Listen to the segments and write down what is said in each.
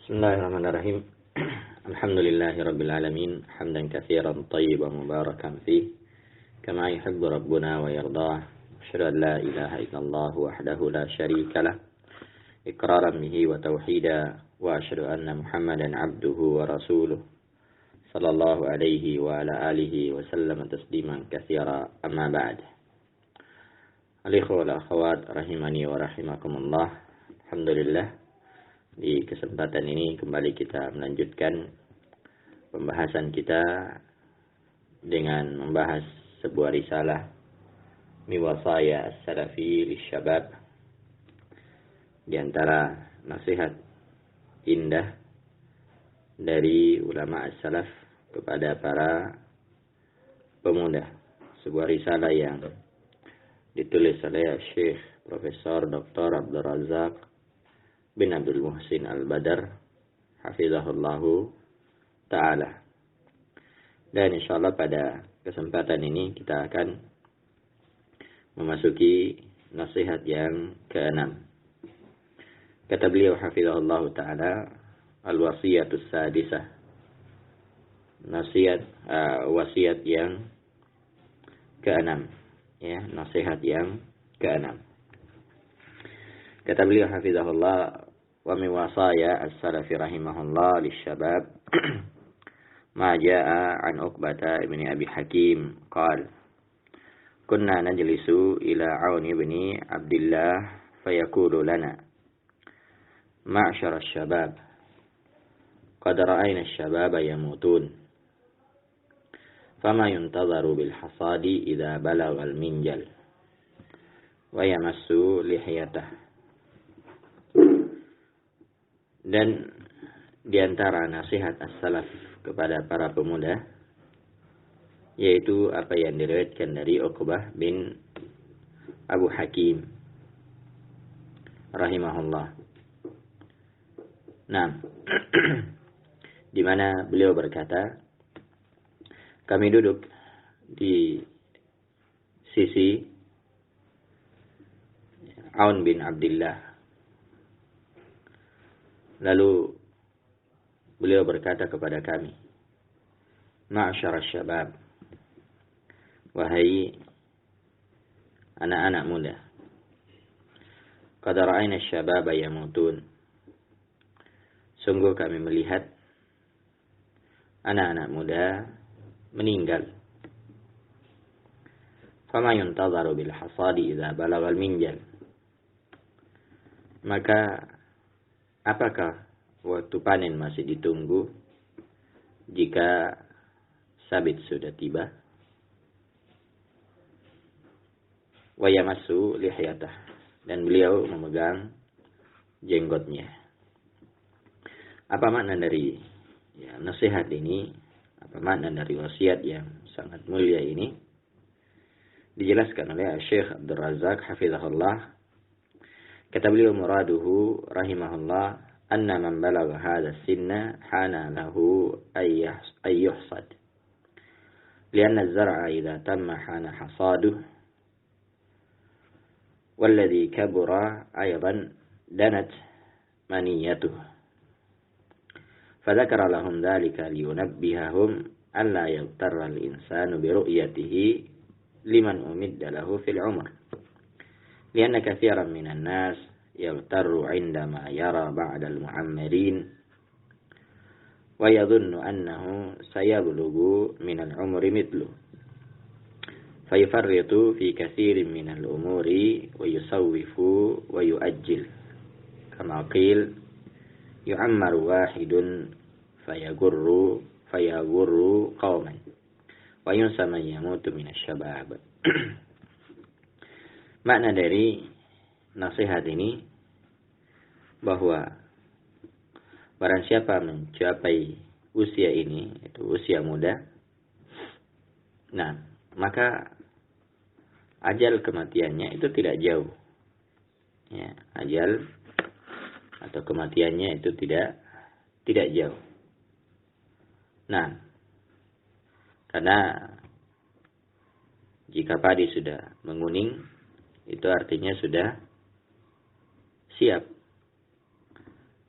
Bismillahirrahmanirrahim. Alhamdulillahi rabbil alamin, hamdan katsiran tayyiban mubarakan fih, kama yuhibbu rabbuna wa yardah. Asyhadu an la ilaha illallah wahdahu la syarika lah, iqraran bihi wa tauhida, wa asyhadu anna Muhammadan abduhu wa rasuluh, sallallahu alaihi wa ala alihi wa sallam tasliman katsira, amma ba'd. Alikhwa wal akhwat rahimani wa rahimakumullah. Alhamdulillah, di kesempatan ini kembali kita melanjutkan pembahasan kita dengan membahas sebuah risalah Miwasaya As-Salafi Lisyabab, di antara nasihat indah dari ulama as-salaf kepada para pemuda. Sebuah risalah yang ditulis oleh Syekh Profesor Dr. Abdul Razak bin Abdul Muhsin Al-Badar, hafizahullahu ta'ala. Dan insyaallah pada kesempatan ini kita akan memasuki nasihat yang ke-6. Kata beliau hafizahullahu ta'ala, al-wasiyatus sadisah, wasiat yang ke-6, ya, nasihat yang ke-6. Kata beliau hafizahullah, wa min wasaya as-salafi rahimahullah lisyabab ma jaa an Uqbata ibn Abi Hakim qala kunna najlisu ila Aun ibn Abdullah fayaqulu lana ma'syar asy-syabab qad ra'ayna asy-syababa yamutun fama yuntadharu bil hasadi idza balagha al-minjal wa yamassu lihiyatahu. Dan di antara nasihat as-salaf kepada para pemuda, yaitu apa yang diriwayatkan dari Uqbah bin Abu Hakim rahimahullah. Nah, di mana beliau berkata, kami duduk di sisi Aun bin Abdullah. Lalu beliau berkata kepada kami, ma'syar syabab, wahai anak-anak muda, qad ra'ayna asy-syababa yamutun, sungguh kami melihat anak-anak muda meninggal. Fama yuntadharu bil hasadi idza balagha al-minjal, maka apakah waktu panen masih ditunggu jika sabit sudah tiba? Wa yamassu lihiyatah, dan beliau memegang jenggotnya. Apa makna dari nasihat ini? Apa makna dari wasiat yang sangat mulia ini? Dijelaskan oleh Syekh Abdul Razak hafizahullah. Kata beliau, muraduhu rahimahullah, anna man balagha hadha sinna hana lahu ayyuhsad. Lianna az-zar'a idha tamma hana hasaduh, walladhi kabura aydan danat maniyatuh. Fadhakara lahum dhalika liyunabbihahum an la yaghtarra al-insanu biru'yatihi liman umidda lahu fil umr. Lianna katsiran minan nas yaghtarru 'indama yara ba'da al-mu'ammirin wa yadhunnu annahu sayablughu min al-'umri mithlu fayufarritu fi katsirin min al-umuri wa yusawwifu wa yu'ajjil kama qil yu'ammaru wahidun fayagurru qauman wa yunsa man yamutu min asy-syabab. Makna dari nasihat ini bahwa barang siapa mencapai usia ini, itu usia muda, nah, maka ajal kematiannya itu tidak jauh. Ya, ajal atau kematiannya itu tidak jauh. Nah, karena jika padi sudah menguning, itu artinya sudah siap,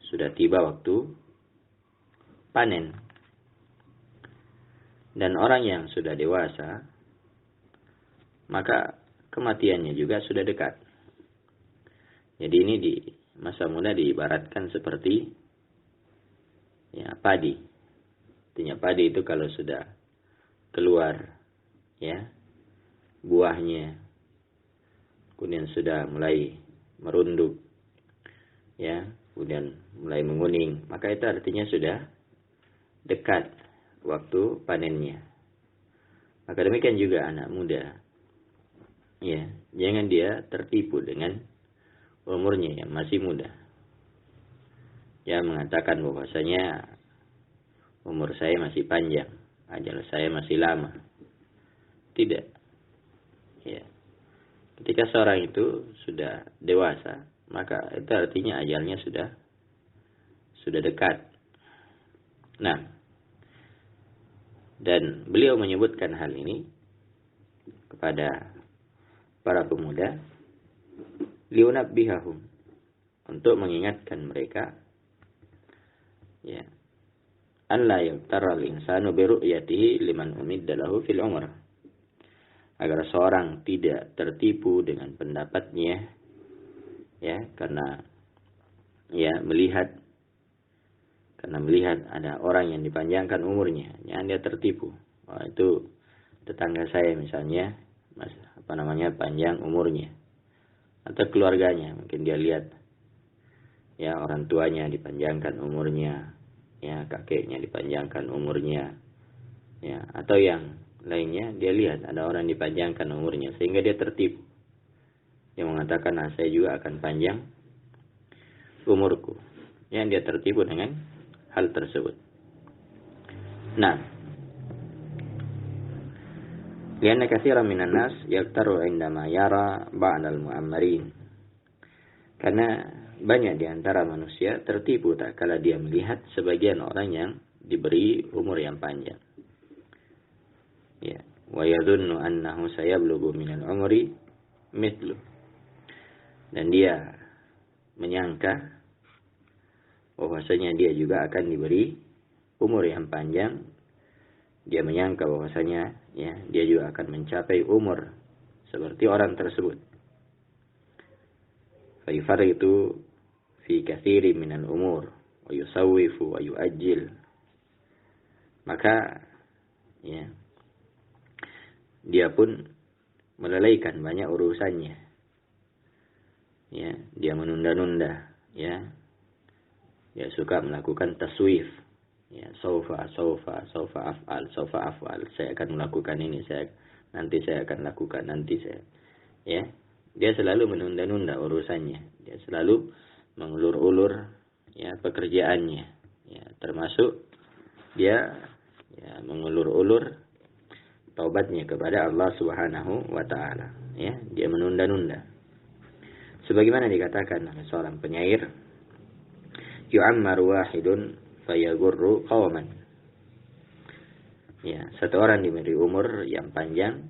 sudah tiba waktu panen. Dan orang yang sudah dewasa, maka kematiannya juga sudah dekat. Jadi ini di masa muda diibaratkan seperti ya padi. Artinya padi itu kalau sudah keluar ya buahnya, kemudian sudah mulai merunduk ya, kemudian mulai menguning, maka itu artinya sudah dekat waktu panennya. Maka demikian juga anak muda. Ya, jangan dia tertipu dengan umurnya yang masih muda. Ya, mengatakan bahwasanya umur saya masih panjang, ajal saya masih lama. Tidak. Ya. Ketika seorang itu sudah dewasa, maka itu artinya ajalnya sudah dekat. Nah, dan beliau menyebutkan hal ini kepada para pemuda, liunabbihahum, untuk mengingatkan mereka, ya, alla yaqtarra al-insanu bi ru'yatihi liman umidda lahu fil umr, agar seorang tidak tertipu dengan pendapatnya, ya, karena melihat ada orang yang dipanjangkan umurnya, jangan dia tertipu. Wah, itu tetangga saya misalnya, panjang umurnya, atau keluarganya, mungkin dia lihat ya orang tuanya dipanjangkan umurnya, ya kakeknya dipanjangkan umurnya, ya, atau yang lainnya dia lihat ada orang dipanjangkan umurnya sehingga dia tertipu. Dia mengatakan, saya juga akan panjang umurku. Yang dia tertipu dengan hal tersebut. Nah, lianna katsiran minan nas yaktaru indama yara ba'dal mu'ammarin. Karena banyak di antara manusia tertipu tak kala dia melihat sebagian orang yang diberi umur yang panjang. Ya, wa yadhunnu annahu sayablughu minal umri mithlu. Dan dia menyangka bahwasanya dia juga akan diberi umur yang panjang. Dia menyangka bahwasanya ya dia juga akan mencapai umur seperti orang tersebut. Fa yufarritu fi katsiri minal umur wa yusawwifu wa yu'ajjil. Maka ya dia pun melalaikan banyak urusannya. Ya, dia menunda-nunda, ya. Dia suka melakukan taswif. Ya, saufa af'al. Saya akan melakukan ini, nanti saya akan lakukan, ya. Dia selalu menunda-nunda urusannya. Dia selalu mengulur-ulur ya pekerjaannya. Ya, termasuk dia ya mengulur-ulur taubatnya kepada Allah Subhanahu wa taala, ya. Dia menunda-nunda. Sebagaimana dikatakan oleh seorang penyair, yu'ammar wahidun fayagurru qauman. Ya, satu orang diberi umur yang panjang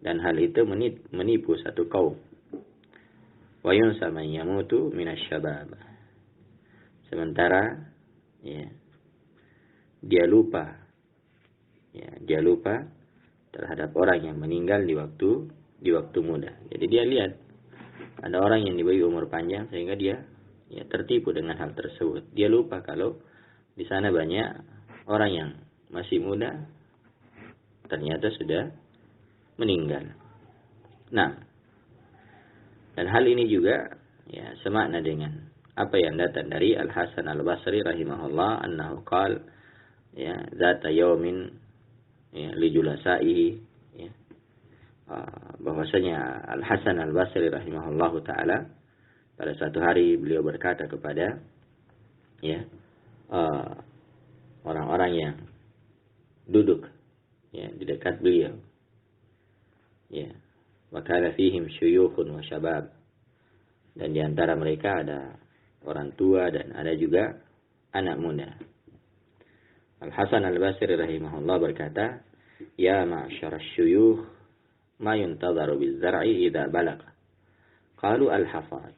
dan hal itu menipu satu kaum. Wa yunsa man yamutu minasyabab. Sementara ya dia lupa terhadap orang yang meninggal di waktu muda. Jadi dia lihat ada orang yang diberi umur panjang sehingga dia ya tertipu dengan hal tersebut. Dia lupa kalau di sana banyak orang yang masih muda ternyata sudah meninggal. Nah, dan hal ini juga ya semakna dengan apa yang datang dari Al Hasan Al Basri rahimahullah, annahu qala ya zata yaumin ya li julasaihi, ya, bahwasanya Al Hasan Al Basri rahimahullahu taala pada suatu hari beliau berkata kepada ya orang-orang yang duduk ya di dekat beliau, ya, wa kana fihim syuyukhun wa syabab, dan di antara mereka ada orang tua dan ada juga anak muda. Al Hasan Al Basri rahimahullah berkata, ya ma'syar syuyukh ma yuntadharu biz-zar'i idza balagha. Qalu al-hafad.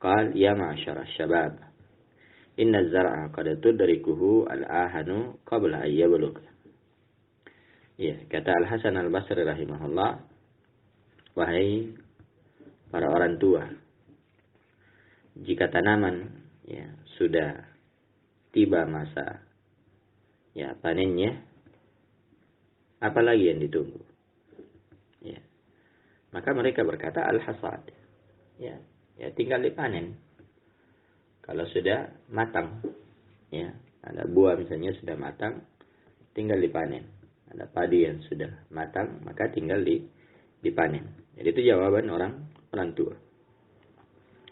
Qal ya ma'syar syabab Inna zar'a qad tudrikuhu al-ahanu qabla an yablugh. Ya, kata Al-Hasan Al-Basri rahimahullah, wahai para orang tua, jika tanaman ya sudah tiba masa ya panennya, apalagi yang ditunggu? Ya. Maka mereka berkata al-hasad. Ya, ya tinggal dipanen. Kalau sudah matang, ya, ada buah misalnya sudah matang, tinggal dipanen. Ada padi yang sudah matang, maka tinggal dipanen. Jadi itu jawaban orang tua.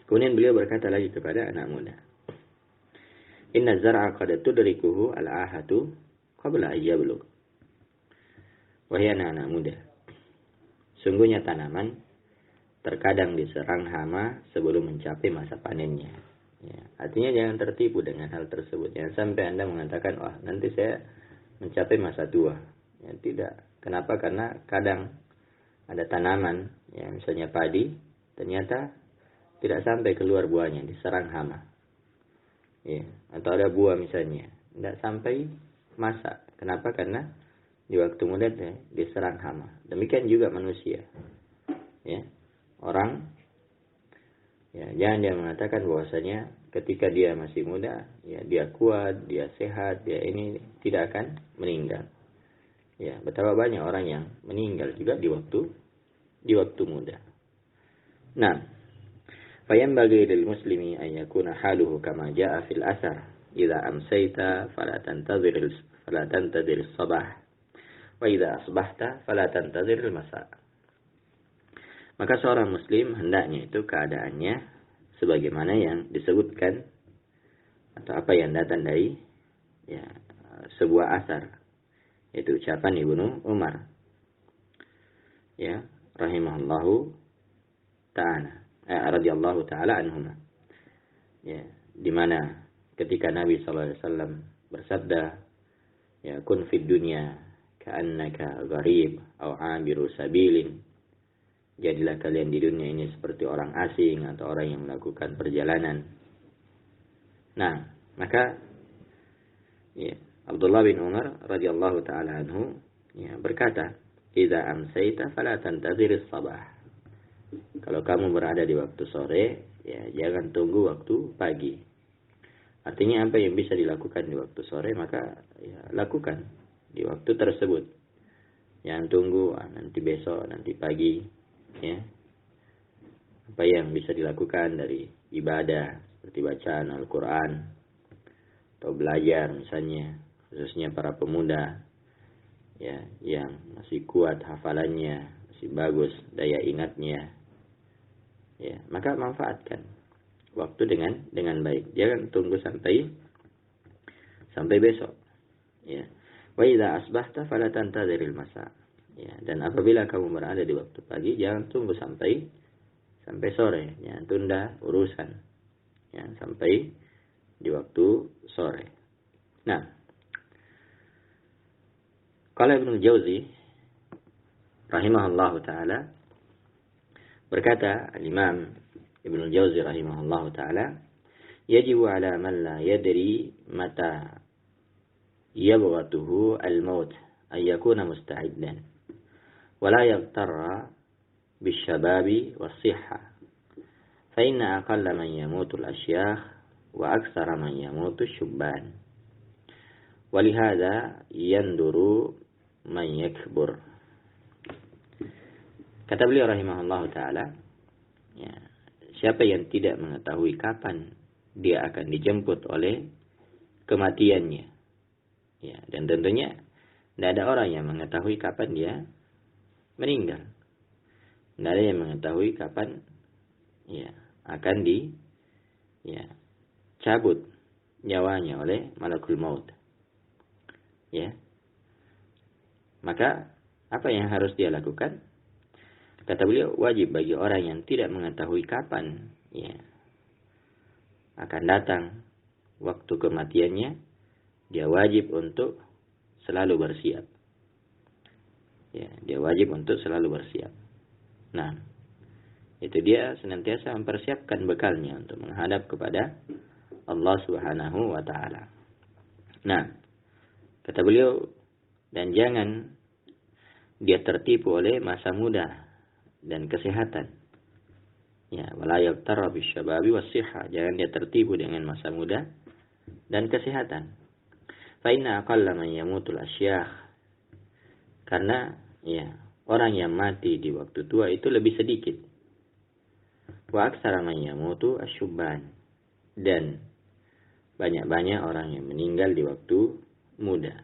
Kemudian beliau berkata lagi kepada anak muda, Inna zar'a qad tudrikuhu al-ahatu qabla an yablugh. Wahai anak-anak muda, sungguhnya tanaman terkadang diserang hama sebelum mencapai masa panennya. Ya, artinya jangan tertipu dengan hal tersebut. Jangan sampai Anda mengatakan, wah nanti saya mencapai masa tua. Ya, tidak. Kenapa? Karena kadang ada tanaman, ya misalnya padi, ternyata tidak sampai keluar buahnya, diserang hama. Ya, atau ada buah misalnya, tidak sampai masa. Kenapa? Karena di waktu muda diserang hama. Demikian juga manusia. Ya, orang, ya jangan dia mengatakan bahwasanya ketika dia masih muda, ya dia kuat, dia sehat, dia ini tidak akan meninggal. Ya, betapa banyak orang yang meninggal juga di waktu muda. Nah, فينبغي للمسلم أن يكون حاله كما جاء في الأثر إذا أمسيت فلا تنتظر الصباح وإذا أصبحت فلا تنتظر المساء. Maka seorang muslim hendaknya itu keadaannya sebagaimana yang disebutkan atau apa yang datang dari ya sebuah asar, yaitu ucapan Ibnu Umar ya rahimahullahu ta'ala radhiyallahu ta'ala anhuma, ya di mana ketika Nabi sallallahu alaihi wasallam bersabda, ya kun fid dunya ka'annaka gharib aw 'abiru sabilin, jadilah kalian di dunia ini seperti orang asing atau orang yang melakukan perjalanan. Nah, maka ya Abdullah bin Umar radhiyallahu ta'ala anhu ya berkata, idza amsayta fala tantazir as-sabah. Kalau kamu berada di waktu sore, ya jangan tunggu waktu pagi. Artinya apa yang bisa dilakukan di waktu sore, maka ya lakukan di waktu tersebut. Jangan tunggu nanti besok, nanti pagi, ya. Apa yang bisa dilakukan dari ibadah seperti bacaan Al-Quran atau belajar misalnya, khususnya para pemuda, ya yang masih kuat hafalannya, masih bagus daya ingatnya. Ya, maka manfaatkan waktu dengan baik. Jangan tunggu sampai besok. Ya. Wa idza asbahta fala tantaziril masa. Ya, dan apabila kamu berada di waktu pagi, jangan tunggu sampai sore. Jangan tunda urusan. Ya, sampai di waktu sore. Nah, qala Ibnu Jauzi rahimahullahu taala, berkata Imam Ibnu Jauzi rahimahullahu taala, yajibu ala man la yadri mata yabghatuhu al-maut ay yakuna musta'iddan wa la yaghtarra bish-shababi was-sihha fa inna aqalla man yamutu al-ashyakh wa aktsara man yamutu ash-shubban wa lihadha yanduru man yakbur. Kata beliau rahimahullahu ta'ala, ya, siapa yang tidak mengetahui kapan dia akan dijemput oleh kematiannya, ya, dan tentunya tidak ada orang yang mengetahui kapan dia meninggal. Tidak ada yang mengetahui kapan ya akan cabut nyawanya oleh malakul maut. Ya. Maka apa yang harus dia lakukan? Kata beliau, wajib bagi orang yang tidak mengetahui kapan ya akan datang waktu kematiannya, dia wajib untuk selalu bersiap. Ya, dia wajib untuk selalu bersiap. Nah, itu dia senantiasa mempersiapkan bekalnya untuk menghadap kepada Allah Subhanahu wa taala. Nah, kata beliau, dan jangan dia tertipu oleh masa muda dan kesehatan. Ya, wala yaqtarra bisyababi was-sihha. Jangan dia tertipu dengan masa muda dan kesehatan. Fa inna aqalla man yamutul asyakh. Karena ya, orang yang mati di waktu tua itu lebih sedikit. Wa aktsara man yamutu asyubban. Dan banyak-banyak orang yang meninggal di waktu muda.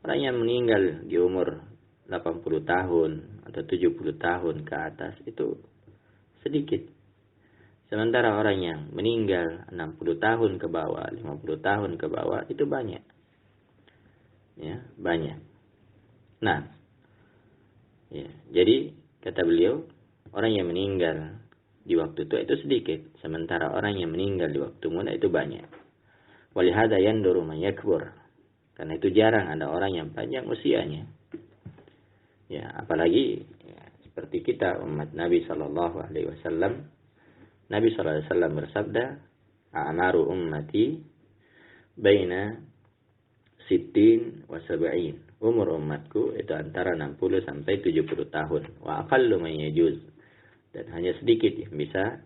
Orang yang meninggal di umur 80 tahun atau 70 tahun ke atas itu sedikit. Sementara orang yang meninggal 60 tahun ke bawah, 50 tahun ke bawah itu banyak. Ya, banyak. Nah, ya, jadi kata beliau, orang yang meninggal di waktu tua itu sedikit, sementara orang yang meninggal di waktu muda itu banyak. Walihada yanduru man yakbur. Karena itu jarang ada orang yang panjang usianya. Ya, apalagi ya, seperti kita umat Nabi sallallahu alaihi wasallam. Nabi sallallahu alaihi wasallam bersabda, "A'maru ummati baina 60 wa 70." Umur umatku itu antara 60 sampai 70 tahun. Wa aqallu man yajuz. Dan hanya sedikit yang bisa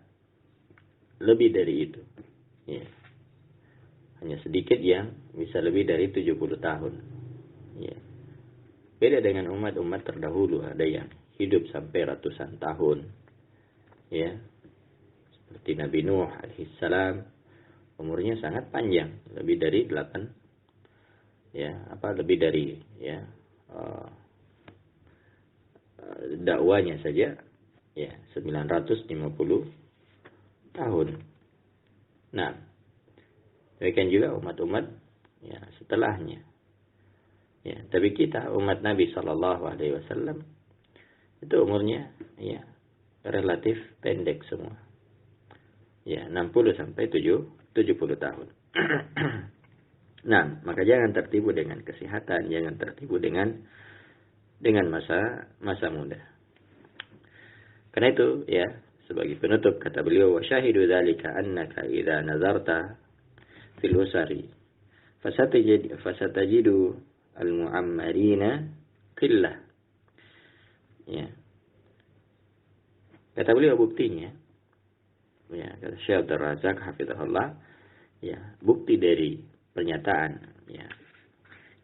lebih dari itu. Ya. Hanya sedikit yang bisa lebih dari 70 tahun. Ya. Beda dengan umat-umat terdahulu, ada yang hidup sampai ratusan tahun. Ya. Seperti Nabi Nuh alaihissalam, umurnya sangat panjang, lebih dari 8, lebih dari dakwanya saja 950 tahun. Nah, demikian juga umat-umat setelahnya. Ya, tapi kita umat Nabi sallallahu alaihi wasallam itu umurnya relatif pendek semua. 60 sampai 70 tahun. Nah, maka jangan tertipu dengan kesehatan, jangan tertipu dengan masa muda. Karena itu sebagai penutup kata beliau, wa syahidu dzalika annaka idza nazarta fil usari fasatajidu al-mu'ammarina qillah. Ya. Kata beliau buktinya, kata Syekh Abdul Razak hafizahullah, bukti dari pernyataan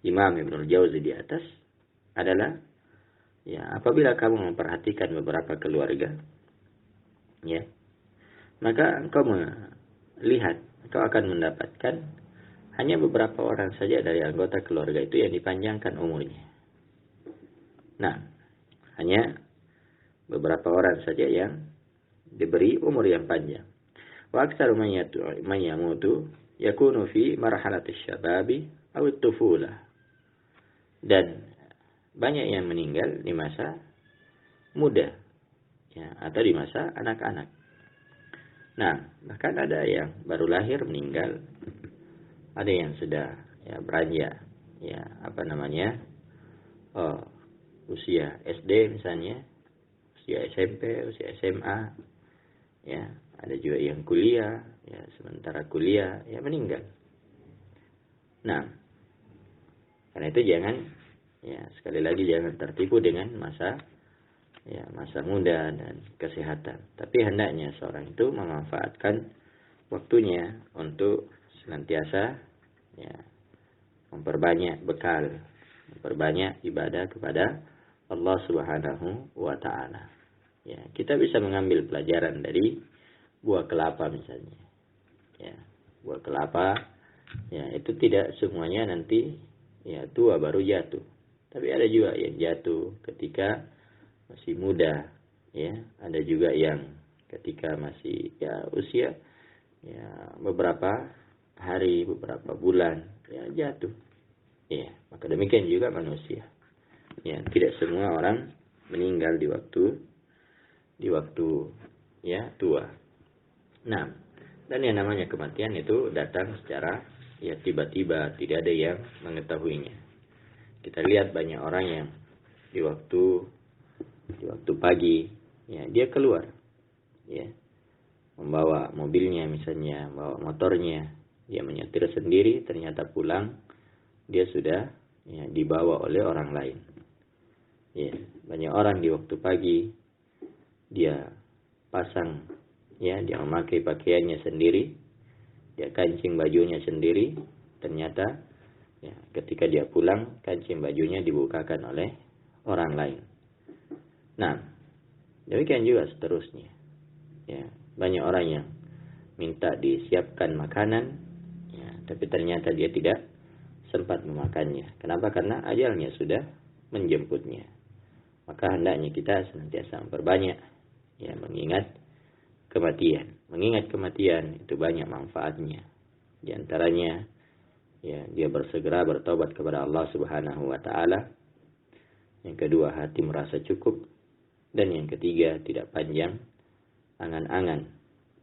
Imam Ibnul Jauzi di atas adalah apabila kamu memperhatikan beberapa keluarga, maka engkau melihat, engkau akan mendapatkan hanya beberapa orang saja dari anggota keluarga itu yang dipanjangkan umurnya. Nah, hanya beberapa orang saja yang diberi umur yang panjang. Wa aktsaru man yamutu yakunu fi marhalatis syababi aw at-tufulah. Dan banyak yang meninggal di masa muda atau di masa anak-anak. Nah, bahkan ada yang baru lahir meninggal, ada yang sudah beranjak usia SD misalnya, usia SMP, usia SMA, ada juga yang kuliah, sementara kuliah meninggal. Nah, karena itu jangan, sekali lagi jangan tertipu dengan masa muda dan kesehatan. Tapi hendaknya seorang itu memanfaatkan waktunya untuk senantiasa memperbanyak bekal, memperbanyak ibadah kepada Allah Subhanahu wa taala. Kita bisa mengambil pelajaran dari buah kelapa misalnya. Buah kelapa itu tidak semuanya nanti tua baru jatuh. Tapi ada juga yang jatuh ketika masih muda, ada juga yang ketika masih usia beberapa hari, beberapa bulan jatuh. Maka demikian juga manusia. Tidak semua orang meninggal di waktu tua. Nah, dan yang namanya kematian itu datang secara tiba-tiba, tidak ada yang mengetahuinya. Kita lihat banyak orang yang di waktu pagi dia keluar membawa mobilnya misalnya, membawa motornya, dia menyetir sendiri, ternyata pulang dia sudah ya, dibawa oleh orang lain. Ya, banyak orang di waktu pagi dia pasang, ya, dia memakai pakaiannya sendiri, dia kancing bajunya sendiri, ternyata ya, ketika dia pulang kancing bajunya dibukakan oleh orang lain. Nah, demikian juga seterusnya. Ya, banyak orang yang minta disiapkan makanan, ya, tapi ternyata dia tidak sempat memakannya. Kenapa? Karena ajalnya sudah menjemputnya. Maka hendaknya kita senantiasa memperbanyak, ya, mengingat kematian. Mengingat kematian itu banyak manfaatnya. Di antaranya, ya, dia bersegera bertobat kepada Allah Subhanahu wa taala. Yang kedua, hati merasa cukup. Dan yang ketiga, tidak panjang angan-angan,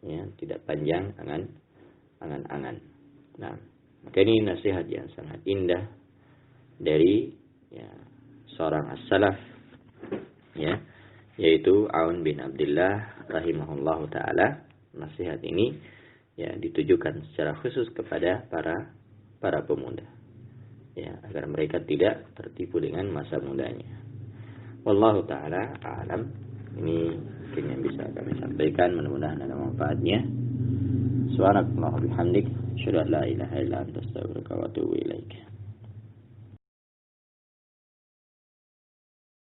ya, tidak panjang angan-angan. Nah, maka ini nasihat yang sangat indah dari, ya, seorang as-salaf, ya, yaitu Aun bin Abdullah rahimahullahu taala. Nasihat ini ya ditujukan secara khusus kepada para pemuda, ya, agar mereka tidak tertipu dengan masa mudanya. Wallahu taala a'lam. Ini mungkin yang bisa kami sampaikan, mudah-mudahan ada manfaatnya. Subhanakallahumma wa bihamdik, asyhadu an la ilaha illa anta, astaghfiruka wa atubu ilaik.